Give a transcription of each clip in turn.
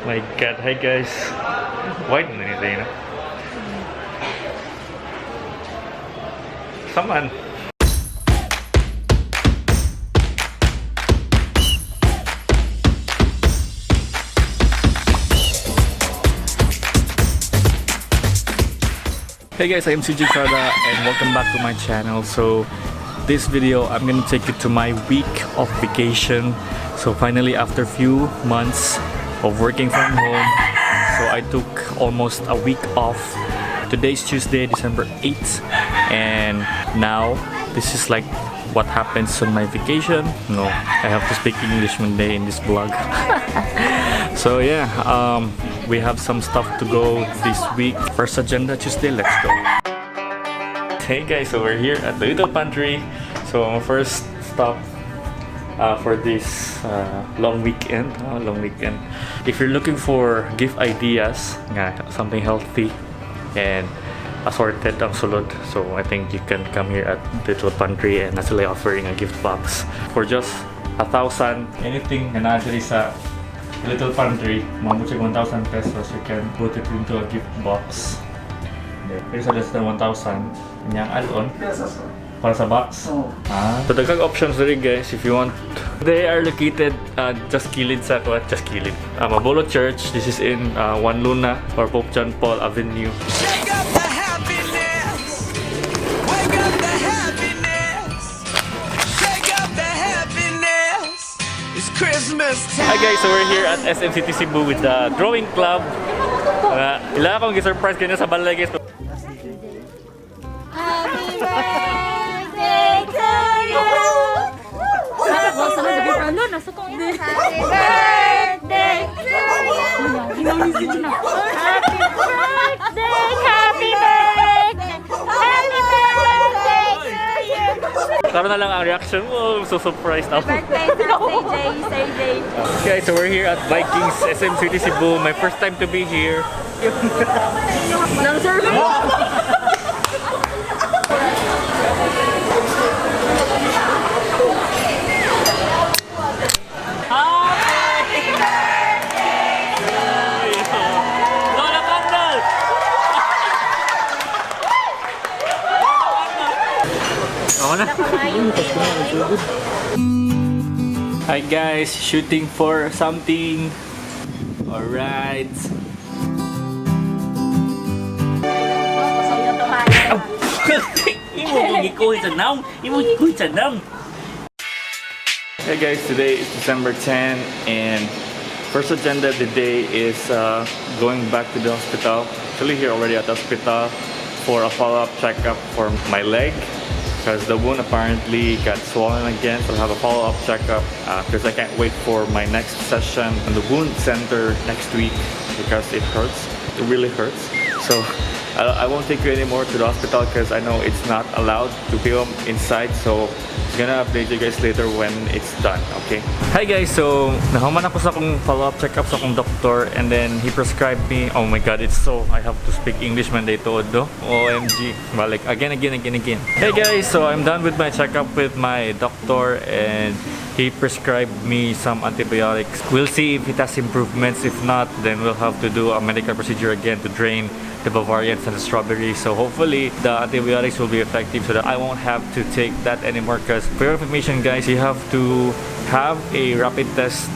My God, hi guys. Wide na nito, you know? Saman. Hey guys, I am CJ Prada and welcome back to my channel. So this video, I'm gonna take you to my week of vacation. So finally, after few months of working from home, so I took almost a week off. Today's Tuesday, December 8th, and now this is like what happens on my vacation. No, I have to speak English one day in this vlog. So yeah, we have some stuff to go this week. First agenda Tuesday, let's go. Hey guys, so we're here at the Little Pantry. So my first stop for this long weekend. If you're looking for gift ideas, something healthy and assorted ang sulod, so I think you can come here at Little Pantry and actually offering a gift box for just 1,000. Anything na natin sa Little Pantry, mamut siya 1,000 pesos, you can put it into a gift box. Pero sa less than 1,000, yung add-on para sa box. So daghang options rin guys if you want. They are located just kilid sa just kilid. Mabolo Church. This is in Juan Luna or Pope John Paul Avenue. Shake up the happiness. Wake up the happiness. Shake up the happiness. It's Christmas time. Hi guys, so we're here at SM City Cebu with the Drawing Club. Ila akong gi-surprise kanina sa balay guys. Happy birthday to you. Happy birthday to you. Happy birthday, happy birthday, happy birthday to you. Karoon na lang ang reaction mo. I'm so surprised now. Birthday to CJ. Okay, so we're here at Vikings SM City Cebu. My first time to be here. Nang survey. Hi guys, shooting for something. Alright. Hey guys, today is December 10 and first agenda of the day is going back to the hospital. Actually here already at the hospital for a follow-up checkup for my leg, because the wound apparently got swollen again, so I'll have a follow-up checkup because I can't wait for my next session in the wound center next week because it hurts. It really hurts. So I won't take you anymore to the hospital because I know it's not allowed to film inside, so I'm gonna update you guys later when it's done, okay? Hi guys, so nahuman ako sa akong follow-up checkup sa akong doctor and then he prescribed me, oh my god, it's so, I have to speak English man dito, do? OMG, balik, again. Hey guys, so I'm done with my checkup with my doctor and he prescribed me some antibiotics. We'll see if it has improvements. If not, then we'll have to do a medical procedure again to drain the Bavarians and the strawberries. So hopefully the antibiotics will be effective so that I won't have to take that anymore. Because for your information guys, you have to have a rapid test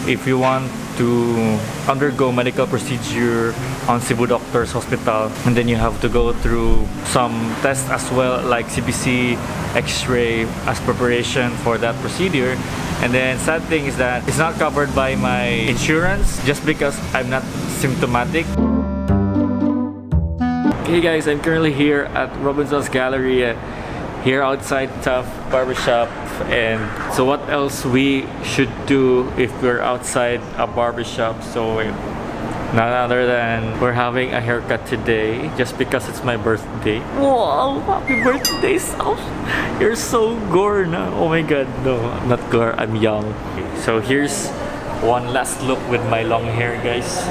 if you want to undergo medical procedure on Cebu Doctors Hospital, and then you have to go through some tests as well like CBC, X-ray as preparation for that procedure. And then sad thing is that it's not covered by my insurance just because I'm not symptomatic. Hey guys, I'm currently here at Robinson's Gallery here outside Tough Barbershop. And so what else we should do if we're outside a barbershop? So none other than we're having a haircut today just because it's my birthday. Wow, happy birthday, South. You're so gore na. Oh my god, no, I'm not gore, I'm young. So here's one last look with my long hair, guys.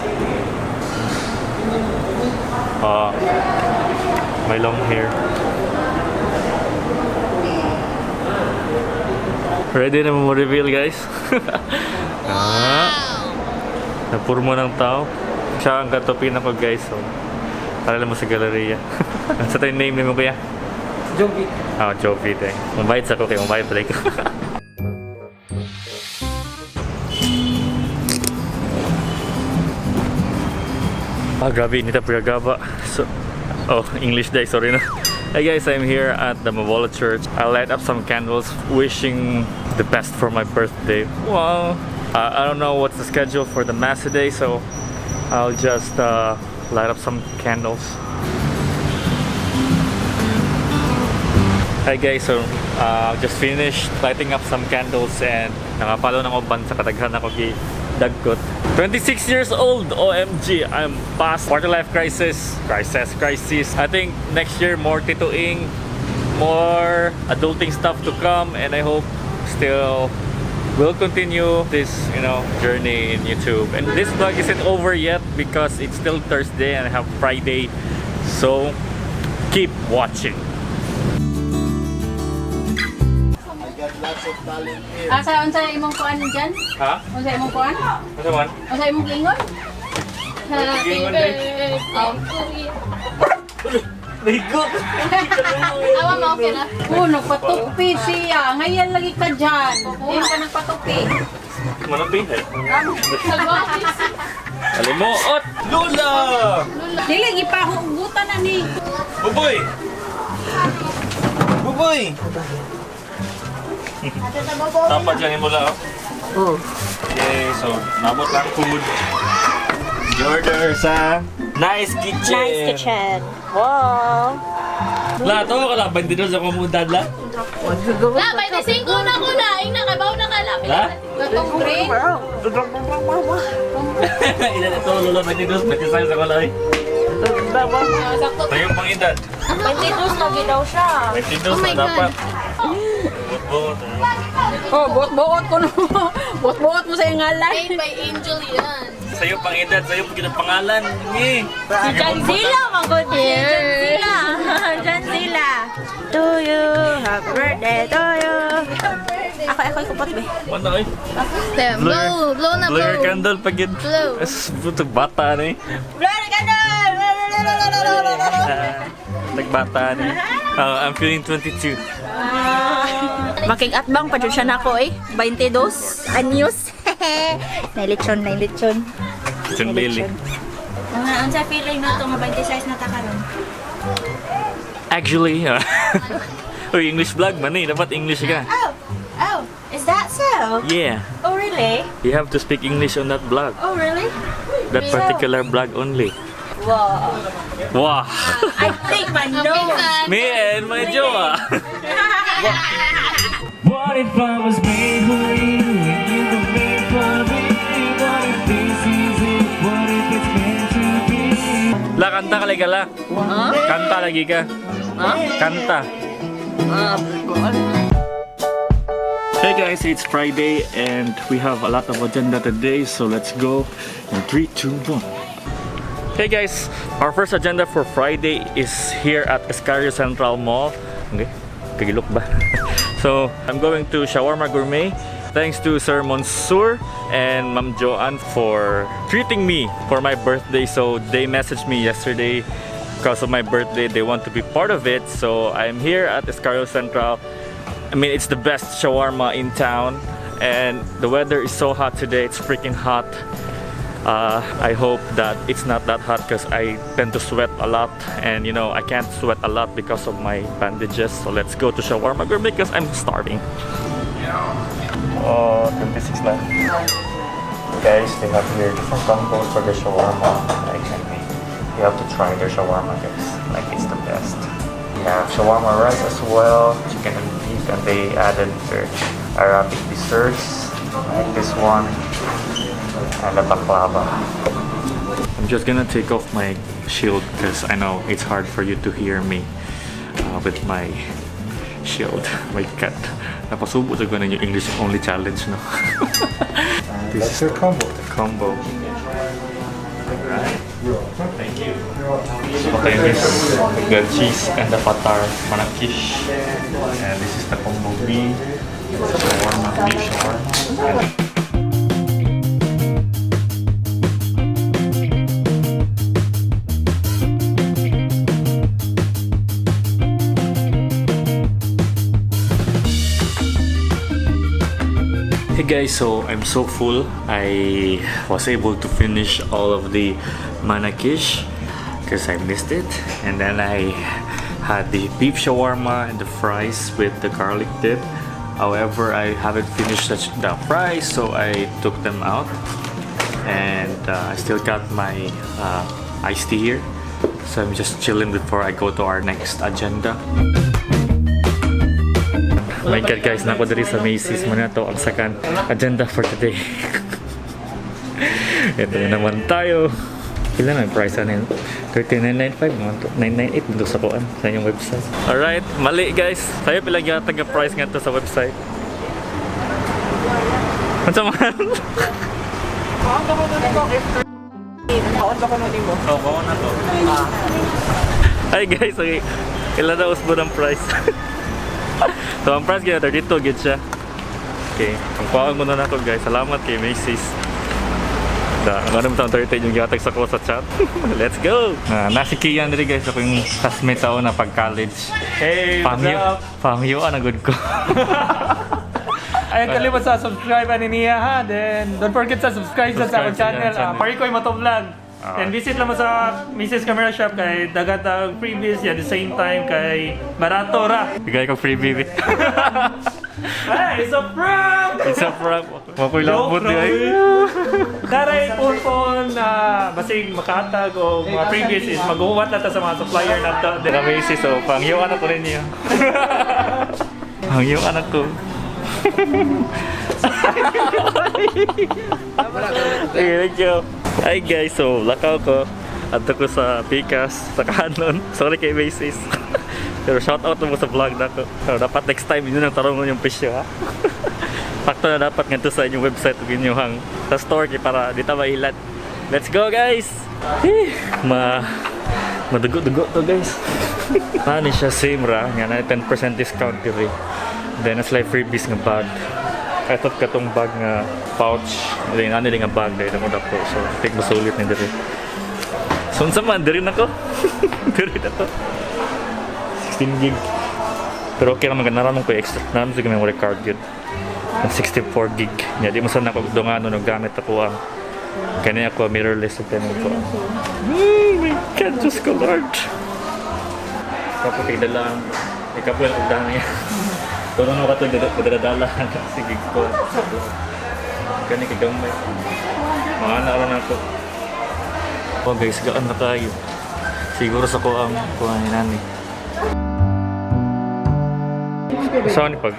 My long hair. Ready na mo reveal guys? Napuro mo ng tao. Siya ang katupin ako guys. So, parala mo sa galeriya. Sa tayo name mo kuya? Jogi. Jovi din. Mabait sa ko kay mabait pala ko. Grabe, nita pagagaba. So, English day, sorry na. Hey guys, I'm here at the Mavola Church. I light up some candles, wishing the best for my birthday. Wow. I don't know what's the schedule for the mass today, so I'll just light up some candles. Hi guys, so just finished lighting up some candles and nakapalo ng uban sa kadaghan ako dagkot. 26 years old, OMG, I'm past quarter life crisis. I think next year more tituing, more adulting stuff to come, and I hope still we'll continue this, journey in YouTube. And this vlog isn't over yet because it's still Thursday and I have Friday, so keep watching. Unsa imong kuan diyan? Ha? Unsa imong kuan? Ano man? Unsa imong giingon? Giingon din. Ligo! Awa mo okay na. Nagpatupi siya. Ngayon lagi ka diyan. Ngayon ka nagpatupi. Manapin eh. Alimuot! Lula! Dili gipahugutan na ni. Buboy! Buboy! Dapat yan mo lang. Okay, so nabot lang food. Order sa Nice Kitchen. Nice kitchen. Wow. Lato ka lang, bandi doon sa komunidad la? La, 25 na ko na. Ing nakabaw na ka lang. La? Gatong green. Ilan ito, lula, bandi doon, bandi sa kulay. Sakto. Tayo pang edad. 22 lagi daw siya. 22 na dapat. Buot ko no. Buot mo sa ngalay. Made by Angel yan. Sa'yo pang edad, sa'yo pang pangalan. Si Janzilla, magod. Janzilla. Janzilla. To you. Happy birthday to you. Ako ikupot be. Ano eh? Blow na Blur blow. candle pagid. Blow. As butog bata na eh. Blood candle. Nagbata na eh. I'm feeling 22. Makigatbang pa dyan siya na ako eh. 22 anyos. Nailitsyon. John Bailey. Ang sa feeling na ito, 26 na takaroon. Actually, Uy, English vlog man eh. Dapat English ka. Oh, is that so? Yeah. Oh, really? You have to speak English on that vlog. Oh, really? That particular vlog only. Wow. Wow. I think my nose. Me and my jowa. What if I was made for you and you were made for me? What if this is it? What if it's meant to be? La, kanta ka lagi la. Kanta lagi ka. Kanta. Hey guys, it's Friday and we have a lot of agenda today, so let's go in 3, 2, 1. Hey guys, our first agenda for Friday is here at Escario Central Mall. Okay, kagilok ba? So, I'm going to Shawarma Gourmet. Thanks to Sir Monsur and Ma'am Joanne for treating me for my birthday. So, they messaged me yesterday because of my birthday. They want to be part of it. So, I'm here at Escario Central. I mean, it's the best shawarma in town. And the weather is so hot today. It's freaking hot. I hope that it's not that hot because I tend to sweat a lot, and I can't sweat a lot because of my bandages. So let's go to Shawarma Gourmet because I'm starving. Oh, 26 na. Guys, they have here different combos for the shawarma that I can make. You have to try their shawarma, guys. Like, it's the best. We have shawarma rice as well, chicken and beef, and they added their Arabic desserts like this one. And a baklava. I'm just gonna take off my shield because I know it's hard for you to hear me with my shield. My cat. Napasubo sa ganun yung English only challenge, no? This is your combo. The combo. Alright. Thank you. Okay, this is the cheese and the patar manakish. And this is the combo B. Shawarma, beef shawarma. guys, so I'm so full. I was able to finish all of the manakish because I missed it, and then I had the beef shawarma and the fries with the garlic dip. However, I haven't finished the fries, so I took them out, and I still got my iced tea here. So I'm just chilling before I go to our next agenda. Oh my god guys, nako diri sa Macy's mo na to ang second agenda for today. Ito na naman tayo. Kailan ang price ano yun? 39.95, 998 dito sa kuan sa inyong website. Alright, mali guys. Sayo pila gyud taga price nga to sa website. Unsa man? Hi guys, okay. Kailan na usbo ng price? So ang price kaya 32 gid siya. Okay, ang kuhaan mo na nako guys. Salamat kay Macy's. Ang ano mo 30 yung gatag sa ko sa chat. Let's go! Nasi Kian diri guys, ako yung classmate sa una pag college. Hey, what's up? Pamyo na good ko. Ayun, kalimut sa subscribe ani niya ha. Then, don't forget sa subscribe sa akong channel. Parikoy Motovlog. And visit lang mo sa Mrs. Camera Shop kay dagat ang freebies at the same time kay barato ra. Bigay ko freebie. Hey, it's a prank! It's a prank. Makoy lambot di ay. Daray pon basig makatag o mga freebies is mag-uwat na ta sa mga supplier na to. Dira Macy's, so pangyo anak ko rin niya. Pangyo anak ko. Thank you. Hi guys, so lakaw ko. Adto ko sa Picas, sa Canon. Sorry kay Macy's. Pero shoutout mo sa vlog na ko. So, dapat next time yun ang tarongon yung presyo ha. Fakto na dapat nga sa inyong website o inyong sa store kay para di ta mailat. Let's go guys! Madugo-dugo to guys. Ano siya same ra, nga na 10% discount diri. Then as like freebies nga bag. Katot ka tong bag nga pouch. Then ano nga bag dahil mo dako. So take mo sulit ni diri. So unsa man diri nako. Diri na to. 16 gig. Pero okay naman naramon ko extra. Naramon sig memory card yun. 64 gig. Nya di mo sa nako dongano no gamit ako ang kanya ko mirrorless sa tenant ko. My God, just ko Lord. Kapag kay dalang ikapul og dami. Pero ano ka ito, dadadala sige ko. Kani kay gamay. Mga naroon ako. Oh guys, gaan na tayo. Siguro sa ko ang kuhanin nani. Saan ni pag?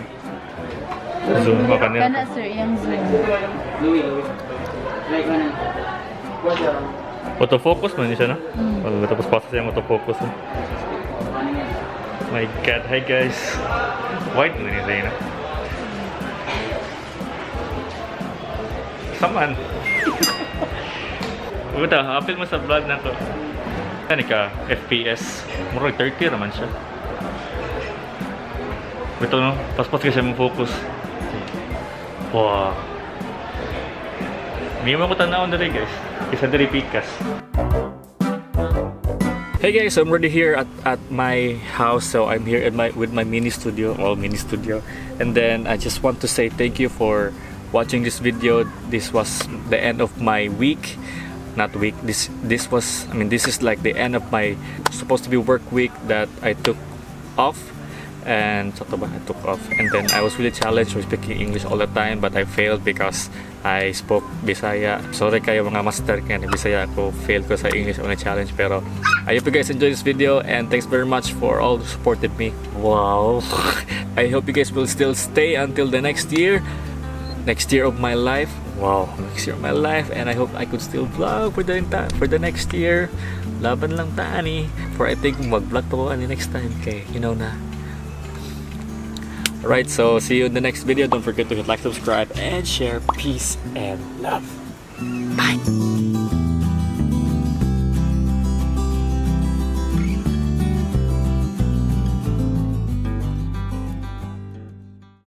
Zoom ka kanina. Kana sir, yung zoom. Autofocus man siya na? Tapos pasa siya yung autofocus. My God, hi guys. White na niya na. Saman. Buta, apil mo sa vlog na to. Ano ka, FPS. Murag 30 naman siya. Ito no, paspas ka siya mong focus. Wow. Hindi mo ko tanawin na rin guys. Isa na rin Picas. Hey guys, so I'm already here at my house. So I'm here with my mini studio, and then I just want to say thank you for watching this video. This was the end of my week, not week. This was, I mean, this is like the end of my supposed to be work week that I took off. And I took off, and then I was really challenged with speaking English all the time, but I failed because I spoke Bisaya. Sorry kayo mga master kaya ni Bisaya ako, failed ko sa English on a challenge. Pero I hope you guys enjoyed this video, and thanks very much for all who supported me. Wow. I hope you guys will still stay until the next year of my life. Wow, next year of my life, and I hope I could still vlog for the next year. Laban lang tani, for I think mag-vlog pa ko ani next time kay you know na. Alright, so see you in the next video. Don't forget to hit like, subscribe, and share. Peace and love. Bye.